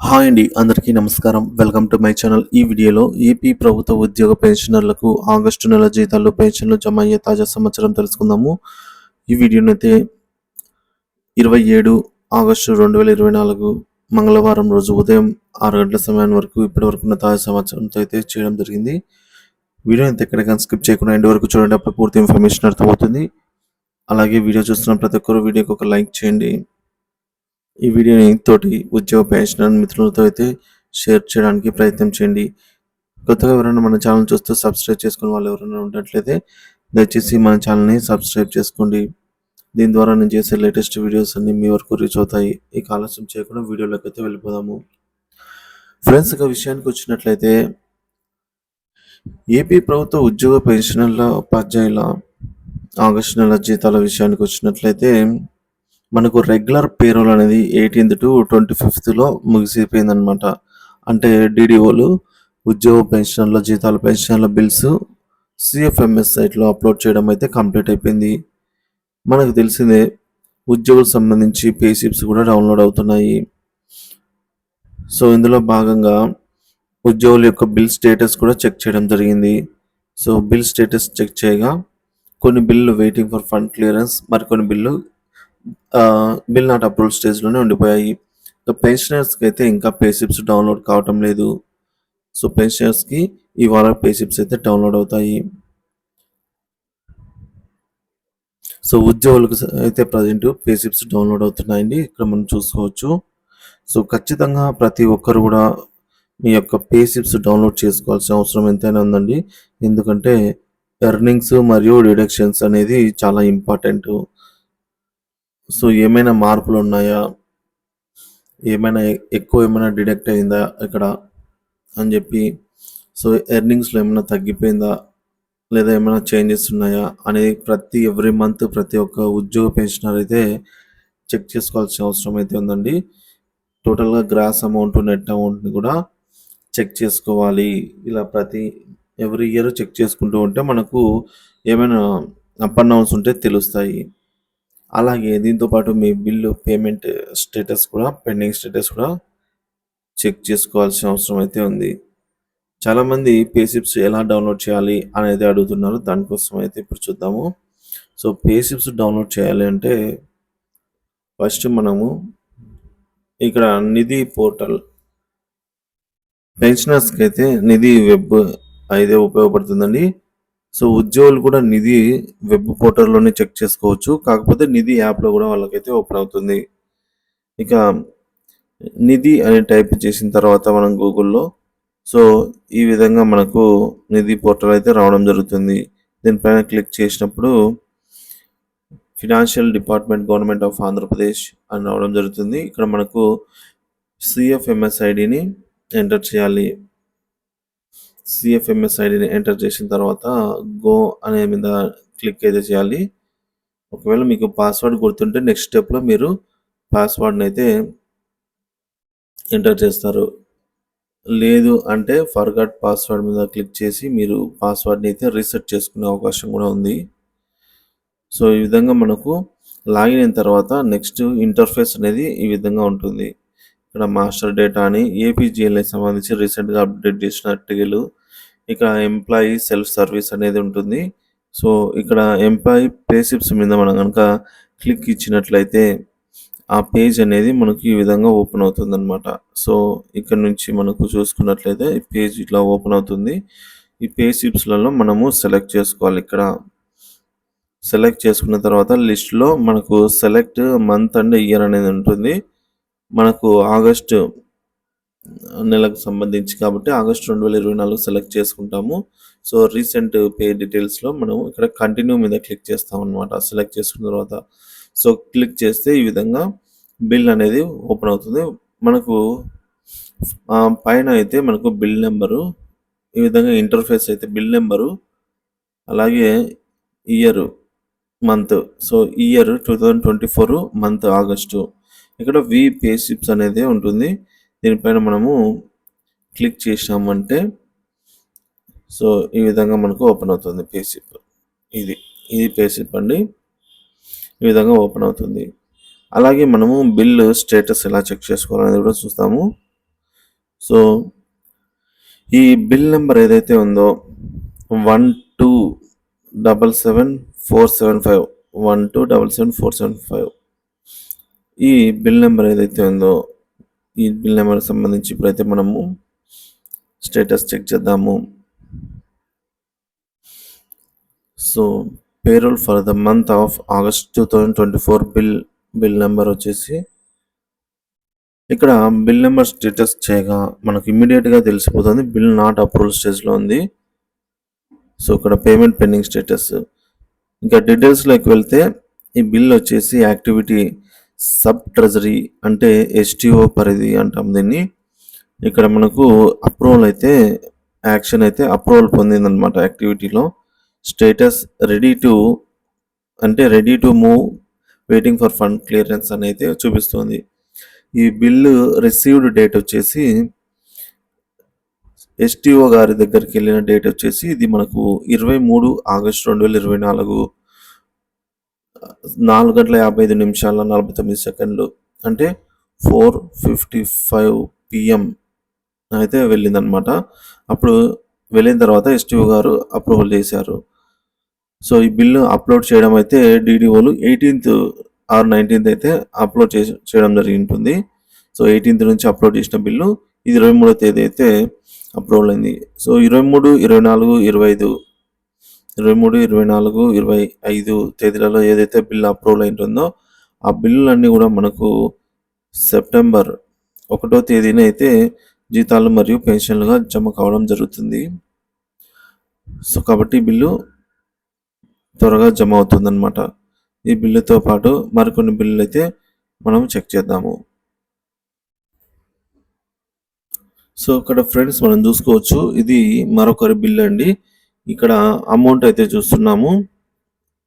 Hi అండి, అందరికీ నమస్కారం. Welcome to my channel. ఈ వీడియోలో ఏపీ ప్రభుత్వ ఉద్యోగ పెన్షనర్లకు ఆగస్టు నెల జీతాలు పెన్షన్లు జమ అయ్యే తాజా సమాచారం తెలుసుకుందాము. ఈ వీడియోనైతే 27 ఆగస్టు 2024 మంగళవారం రోజు ఉదయం 6 గంటల సమయం వరకు ఇప్పటి వరకు ఉన్న తాజా సమాచారంతో అయితే చేయడం జరిగింది. వీడియో అయితే ఎక్కడికైనా స్కిప్ చేయకుండా ఎండ్ వరకు చూడండి, అప్పుడు పూర్తి ఇన్ఫర్మేషన్ అర్థమవుతుంది. అలాగే వీడియో చూస్తున్న ప్రతి ఒక్కరు వీడియోకి ఒక లైక్ చేయండి. ఈ వీడియోని తోటి ఉద్యోగ పెన్షనర్ మిత్రులతో అయితే షేర్ చేయడానికి ప్రయత్నం చేయండి. కొత్తగా ఎవరైనా మన ఛానల్ చూస్తూ సబ్స్క్రైబ్ చేసుకుని వాళ్ళు ఎవరైనా ఉన్నట్లయితే దయచేసి మన ఛానల్ని సబ్స్క్రైబ్ చేసుకోండి. దీని ద్వారా నేను చేసే లేటెస్ట్ వీడియోస్ అన్ని మీ వరకు రీచ్ అవుతాయి. ఇక ఆలస్యం చేయకుండా వీడియోలోకి అయితే వెళ్ళిపోదాము. ఫ్రెండ్స్, ఇక విషయానికి వచ్చినట్లయితే ఏపీ ప్రభుత్వ ఉద్యోగ పెన్షనర్ల ఉపాధ్యాయుల ఆగస్టు నెల జీతాల విషయానికి వచ్చినట్లయితే మనకు రెగ్యులర్ పేరోల్ అనేది 18th to 25th ముగిసిపోయిందనమాట. అంటే డిడిఓలు ఉద్యోగ పెన్షనర్ల జీతాల పెన్షనర్ల బిల్స్ సిఎఫ్ఎంఎస్ సైట్లో అప్లోడ్ చేయడం అయితే కంప్లీట్ అయిపోయింది. మనకు తెలిసిందే, ఉద్యోగులకు సంబంధించి పే స్లిప్స్ కూడా డౌన్లోడ్ అవుతున్నాయి. సో ఇందులో భాగంగా ఉద్యోగుల యొక్క బిల్ స్టేటస్ కూడా చెక్ చేయడం జరిగింది. సో బిల్ స్టేటస్ చెక్ చేయగా కొన్ని bill waiting for fund clearance, మరికొన్ని బిల్లు బిల్ నాట్ అప్రూవల్ స్టేజ్లోనే ఉండిపోయాయి. పెన్షనర్స్కి అయితే ఇంకా పే స్లిప్స్ డౌన్లోడ్ కావటం లేదు. సో పెన్షనర్స్కి ఇవాళ పే స్లిప్స్ అయితే డౌన్లోడ్ అవుతాయి. సో ఉద్యోగులకు అయితే ప్రజెంట్ పే స్లిప్స్ డౌన్లోడ్ అవుతున్నాయండి, ఇక్కడ మనం చూసుకోవచ్చు. సో ఖచ్చితంగా ప్రతి ఒక్కరు కూడా మీ యొక్క పే స్లిప్స్ డౌన్లోడ్ చేసుకోవాల్సిన అవసరం ఎంతైనా ఉందండి. ఎందుకంటే ఎర్నింగ్స్ మరియు డిడక్షన్స్ అనేది చాలా ఇంపార్టెంట్. సో ఏమైనా మార్పులు ఉన్నాయా, ఏమైనా ఎక్కువ ఏమైనా డిడక్ట్ అయిందా ఇక్కడ అని చెప్పి, సో ఎర్నింగ్స్లో ఏమైనా తగ్గిపోయిందా లేదా ఏమైనా చేంజెస్ ఉన్నాయా అనేది ఎవ్రీ మంత్ ప్రతి ఒక్క ఉద్యోగ పెన్షనర్ అయితే చెక్ చేసుకోవాల్సిన అవసరం అయితే ఉందండి. టోటల్గా గ్రాస్ అమౌంట్, నెట్ అమౌంట్ని కూడా చెక్ చేసుకోవాలి. ఇలా ఎవ్రీ ఇయర్ చెక్ చేసుకుంటూ ఉంటే మనకు ఏమైనా అప్ అండ్ డౌన్స్ ఉంటే తెలుస్తాయి. అలాగే దీంతోపాటు మీ బిల్లు పేమెంట్ స్టేటస్ కూడా, పెండింగ్ స్టేటస్ కూడా చెక్ చేసుకోవాల్సిన అవసరం అయితే ఉంది. చాలామంది పే స్లిప్స్ ఎలా డౌన్లోడ్ చేయాలి అనేది అడుగుతున్నారు. దానికోసం అయితే ఇప్పుడు చూద్దాము. సో పే స్లిప్స్ డౌన్లోడ్ చేయాలి అంటే ఫస్ట్ మనము ఇక్కడ నిధి పోర్టల్, పెన్షనర్స్కి అయితే నిధి వెబ్ అయితే ఉపయోగపడుతుందండి. సో ఉద్యోగులు కూడా నిధి వెబ్ పోర్టల్లోనే చెక్ చేసుకోవచ్చు. కాకపోతే నిధి యాప్లో కూడా వాళ్ళకైతే ఓపెన్ అవుతుంది. ఇక నిధి అని టైప్ చేసిన తర్వాత మనం గూగుల్లో, సో ఈ విధంగా మనకు నిధి పోర్టల్ అయితే రావడం జరుగుతుంది. దీనిపైన క్లిక్ చేసినప్పుడు financial department, government of Andhra Pradesh అని రావడం జరుగుతుంది. ఇక్కడ మనకు సిఎఫ్ఎంఎస్ ఐడిని ఎంటర్ చేయాలి. సిఎఫ్ఎంఎస్ ఐడిని ఎంటర్ చేసిన తర్వాత గో అనే మీద క్లిక్ అయితే చేయాలి. ఒకవేళ మీకు పాస్వర్డ్ గుర్తుంటే నెక్స్ట్ స్టెప్లో మీరు పాస్వర్డ్ని అయితే ఎంటర్ చేస్తారు. లేదు అంటే ఫర్గాట్ పాస్వర్డ్ మీద క్లిక్ చేసి మీరు పాస్వర్డ్ని అయితే రీసెట్ చేసుకునే అవకాశం కూడా ఉంది. సో ఈ విధంగా మనకు లాగిన్ అయిన తర్వాత నెక్స్ట్ ఇంటర్ఫేస్ అనేది ఈ విధంగా ఉంటుంది. ఇక్కడ మాస్టర్ డేటా అని ఏపీజీఎల్ఐ సంబంధించి రీసెంట్గా అప్డేట్ చేసిన ఆర్టికల్, ఇక్కడ ఎంప్లాయీ సెల్ఫ్ సర్వీస్ అనేది ఉంటుంది. సో ఇక్కడ ఎంప్లాయీ పే స్లిప్స్ మీద మనం కనుక క్లిక్ ఇచ్చినట్లయితే ఆ పేజ్ అనేది మనకి ఈ విధంగా ఓపెన్ అవుతుంది అనమాట. సో ఇక్కడ నుంచి మనకు చూసుకున్నట్లయితే ఈ పేజ్ ఇట్లా ఓపెన్ అవుతుంది. ఈ పే స్లిప్స్లలో మనము సెలెక్ట్ చేసుకోవాలి. ఇక్కడ సెలెక్ట్ చేసుకున్న తర్వాత లిస్ట్లో మనకు సెలెక్ట్ మంత్ అండ్ ఇయర్ అనేది ఉంటుంది. మనకు ఆగస్టు నెలకు సంబంధించి కాబట్టి ఆగస్టు 2024 సెలెక్ట్ చేసుకుంటాము. సో రీసెంట్ పే డీటెయిల్స్లో మనం ఇక్కడ కంటిన్యూ మీద క్లిక్ చేస్తాం అనమాట. సెలెక్ట్ చేసుకున్న తర్వాత సో క్లిక్ చేస్తే ఈ విధంగా బిల్ అనేది ఓపెన్ అవుతుంది. మనకు పైన అయితే మనకు బిల్ నెంబరు, ఈ విధంగా ఇంటర్ఫేస్ అయితే బిల్ నెంబరు, అలాగే year, month, so year 2024 month August, ఇక్కడ వి పే స్లిప్స్ అనేది ఉంటుంది. దీనిపైన మనము క్లిక్ చేసామంటే సో ఈ విధంగా మనకు ఓపెన్ అవుతుంది పే స్లిప్. ఇది పే స్లిప్ అండి, ఈ విధంగా ఓపెన్ అవుతుంది. అలాగే మనము బిల్లు స్టేటస్ ఎలా చెక్ చేసుకోవాలనేది కూడా చూస్తాము. సో ఈ బిల్ నెంబర్ ఏదైతే ఉందో 1277475 1277475 ఈ బిల్ నెంబర్ ఏదైతే ఉందో ఈ బిల్ నెంబర్కి సంబంధించి ఇప్పుడైతే మనము స్టేటస్ చెక్ చేద్దాము. So payroll for the month of August 2024 bill number వచ్చేసి ఇక్కడ బిల్ నెంబర్ స్టేటస్ చేయగా మనకు ఇమ్మీడియట్గా తెలిసిపోతుంది బిల్ నాట్ అప్రూవల్ స్టేజ్లో ఉంది. సో ఇక్కడ పేమెంట్ పెండింగ్ స్టేటస్. ఇంకా డీటెయిల్స్లోకి వెళ్తే ఈ బిల్ వచ్చేసి యాక్టివిటీ సబ్ ట్రెజరీ అంటే ఎస్టీఓ పరిధి అంటాం దీన్ని. ఇక్కడ మనకు అప్రూవల్ అయితే యాక్షన్ అయితే అప్రూవల్ పొందిందనమాట యాక్టివిటీలో. Status ready to move waiting for fund clearance అని అయితే చూపిస్తుంది. ఈ బిల్లు రిసీవ్డ్ డేట్ వచ్చేసి ఎస్టీఓ గారి దగ్గరికి వెళ్ళిన డేట్ వచ్చేసి ఇది మనకు 23 ఆగస్టు 2024 4:55 అంటే 4:55 PM అయితే వెళ్ళిందనమాట. అప్పుడు వెళ్ళిన తర్వాత ఎస్టీఓ గారు అప్రూవల్ చేశారు. సో ఈ బిల్లు అప్లోడ్ చేయడం అయితే డీడీఓలు 18th or 19th అయితే అప్లోడ్ చేయడం జరిగి ఉంటుంది. సో 18th నుంచి అప్లోడ్ చేసిన బిల్లు ఇది 23వ తేదీ అయితే అప్రూవల్ అయింది. సో 23, 24, 25 తేదీలలో ఏదైతే బిల్లు అప్రూవల్ అయింటుందో ఆ బిల్లులన్నీ కూడా మనకు సెప్టెంబర్ 1వ తేదీన అయితే జీతాలు మరియు పెన్షన్లుగా జమ కావడం జరుగుతుంది. సో కాబట్టి బిల్లు త్వరగా జమ అవుతుందన్నమాట. ఈ బిల్లుతో పాటు మరికొన్ని బిల్లులు అయితే మనం చెక్ చేద్దాము. సో ఇక్కడ ఫ్రెండ్స్ మనం చూసుకోవచ్చు ఇది మరొకరి బిల్ అండి. ఇక్కడ అమౌంట్ అయితే చూస్తున్నాము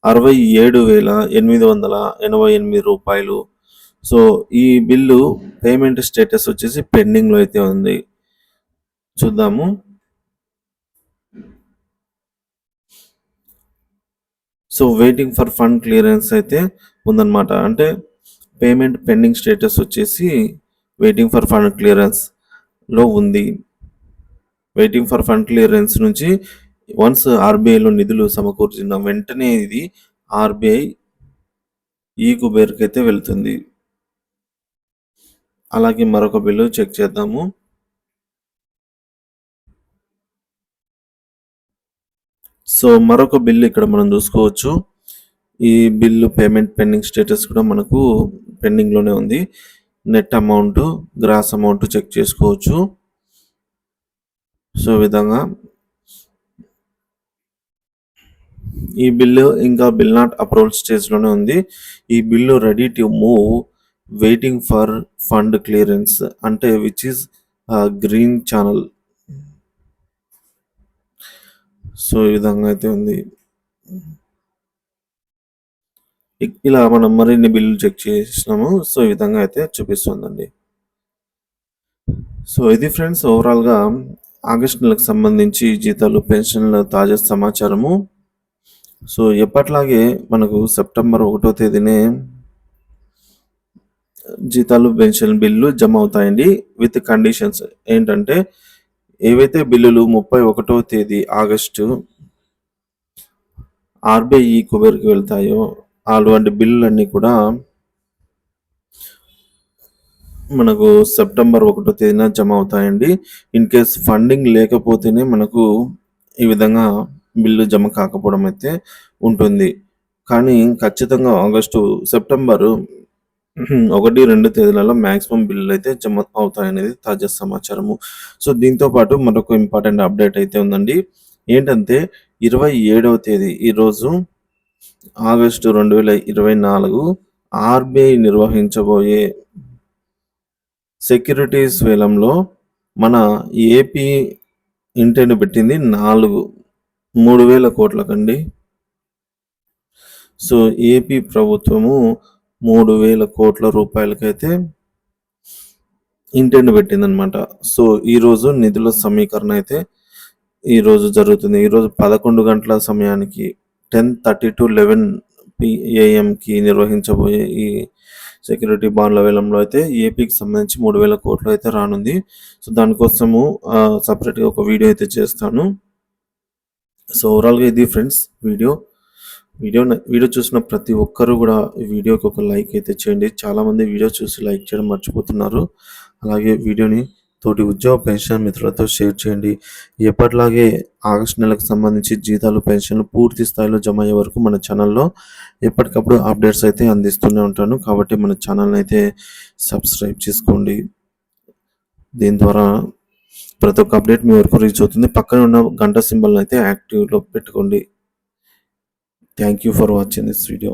67,888 రూపాయలు. సో ఈ బిల్లు పేమెంట్ స్టేటస్ వచ్చేసి పెండింగ్లో అయితే ఉంది. చూద్దాము. So waiting for fund clearance అయితే ఉందన్నమాట. అంటే పేమెంట్ పెండింగ్ స్టేటస్ వచ్చేసి వెయిటింగ్ ఫర్ ఫండ్ క్లియరెన్స్లో ఉంది. వెయిటింగ్ ఫర్ ఫండ్ క్లియరెన్స్ నుంచి వన్స్ ఆర్బీఐలో నిధులు సమకూర్చిన వెంటనే ఇది ఆర్బీఐ ఈ కుబేర్కి అయితే వెళ్తుంది. అలాగే మరొక బిల్లు చెక్ చేద్దాము. సో మరొక బిల్లు ఇక్కడ మనం చూసుకోవచ్చు. ఈ బిల్లు పేమెంట్ పెండింగ్ స్టేటస్ కూడా మనకు పెండింగ్లోనే ఉంది. Net amount, gross amount check చేసుకోవచ్చు. సో ఈ విధంగా ఈ బిల్లు ఇంకా బిల్ నాట్ అప్రూవల్ స్టేజ్లోనే ఉంది. ఈ bill ready to move waiting for fund clearance అంటే which is green channel. So ఈ విధంగా అయితే ఉంది. ఇలా మనం మరిన్ని బిల్లు చెక్ చేసినాము. సో ఈ విధంగా అయితే చూపిస్తుందండి. సో ఇది ఫ్రెండ్స్ ఓవరాల్గా ఆగస్ట్ నెలకు సంబంధించి జీతాలు, పెన్షన్ల తాజా సమాచారము. సో ఎప్పట్లాగే మనకు సెప్టెంబర్ 1వ తేదీనే జీతాలు, పెన్షన్ బిల్లు జమ అవుతాయండి. విత్ కండిషన్స్ ఏంటంటే ఏవైతే బిల్లులు 31వ తేదీ ఆగస్టు ఆర్బీఐ కుబేర్కి వెళ్తాయో అటువంటి బిల్లులన్నీ కూడా మనకు సెప్టెంబర్ 1వ తేదీన జమ అవుతాయండి. ఇన్ కేస్ ఫండింగ్ లేకపోతేనే మనకు ఈ విధంగా బిల్లు జమ కాకపోవడం అయితే ఉంటుంది. కానీ ఖచ్చితంగా సెప్టెంబర్ 1, 2 తేదీలలో మ్యాక్సిమం బిల్లులు అయితే జమ అవుతాయనేది తాజా సమాచారము. సో దీంతో పాటు మరొక ఇంపార్టెంట్ అప్డేట్ అయితే ఉందండి. ఏంటంటే 27వ తేదీ ఈరోజు ఆగస్టు 2024 ఆర్బీఐ నిర్వహించబోయే సెక్యూరిటీస్ వేలంలో మన ఏపీ ఇంటెంట్ పెట్టింది 3,000 కోట్లకండి. సో ఏపీ ప్రభుత్వము 3,000 కోట్ల రూపాయలకైతే ఇంటెంట్ పెట్టిందనమాట. సో ఈరోజు నిధుల సమీకరణ అయితే ఈరోజు జరుగుతుంది. ఈరోజు 11 గంటల సమయానికి 10:30 to 11 ఏఎంకి నిర్వహించబోయే ఈ సెక్యూరిటీ బాండ్ల వేలంలో అయితే ఏపీకి సంబంధించి 3,000 కోట్లు అయితే రానుంది. సో దానికోసము సపరేట్గా ఒక వీడియో అయితే చేస్తాను. సో ఓవరాల్గా ఇది ఫ్రెండ్స్ వీడియో చూసిన ప్రతి ఒక్కరు కూడా ఈ వీడియోకి ఒక లైక్ అయితే చేయండి. చాలామంది వీడియో చూసి లైక్ చేయడం మర్చిపోతున్నారు. అలాగే వీడియోని తోటి ఉద్యోగ పెన్షన్ మిత్రులతో షేర్ చేయండి. ఎప్పటిలాగే ఆగస్టు నెలకు సంబంధించి జీతాలు పెన్షన్లు పూర్తి స్థాయిలో జమ అయ్యే వరకు మన ఛానల్లో ఎప్పటికప్పుడు అప్డేట్స్ అయితే అందిస్తూనే ఉంటాను. కాబట్టి మన ఛానల్ని అయితే సబ్స్క్రైబ్ చేసుకోండి. దీని ద్వారా ప్రతి ఒక్క అప్డేట్ మీ వరకు రీచ్ అవుతుంది. పక్కన ఉన్న గంట సింబల్ని అయితే యాక్టివ్లో పెట్టుకోండి. Thank you for watching this video.